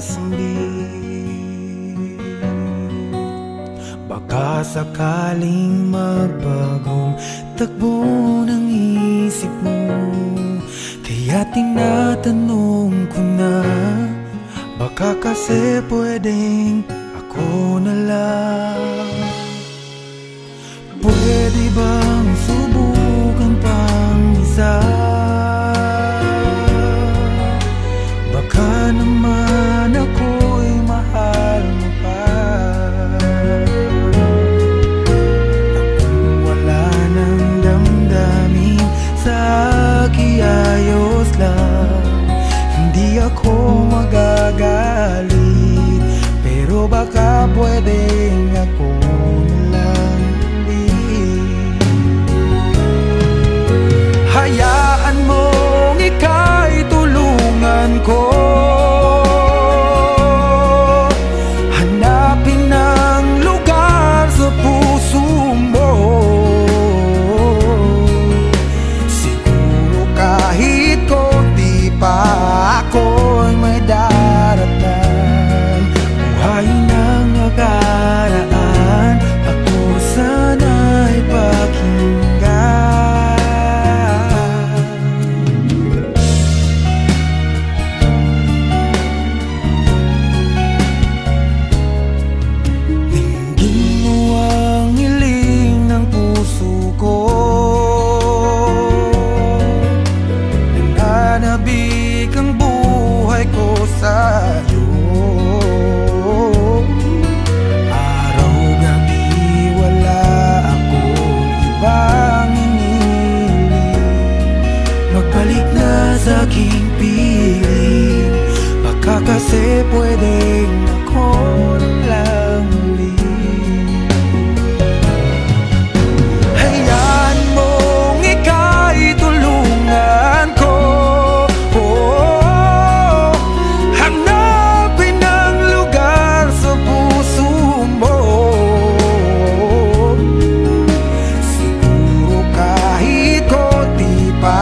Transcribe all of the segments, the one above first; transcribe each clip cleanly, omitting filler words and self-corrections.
sambit. Baka sakaling magbagong takbo ng isip mo, kaya tinatanong ko na, baka kasi pwedeng ako na lang. Pwede bang subukan pang isa? Baka naman ako'y mahal mo pa. Kung wala nang damdamin sa akin, ayos lang, hindi ako magagalit. Pero baka pwedeng ako na lang ulit. Hayaan mong ika'y tulungan ko, hanapin ang lugar sa puso mo. Siguro kahit konti pa ako'y may daratan. Buhayin ang nakaraan, ako sana'y pakinggan. Dinggin mo ang hiling ng puso ko, nananabik ang buhay ko sa'yo. Araw-gabi wala akong ibang hinihiling, magbalik na sa aking piling. Baka kasi pwedeng ako na lang ulit. Hayaan mong ika'y tulungan ko, hanapin ang lugar sa puso mo. Siguro kahit konti pa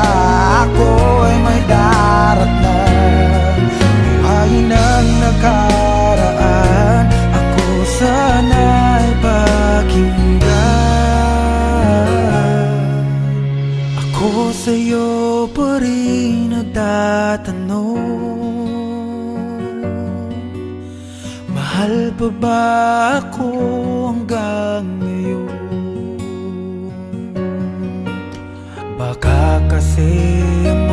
ako'y may daratan. Buhayin ang nakaraan, ako sana'y pakinggan. Ako sa'yo pa rin nagtatanong, mahal pa ba ako hanggang ngayon? Baka kasi ang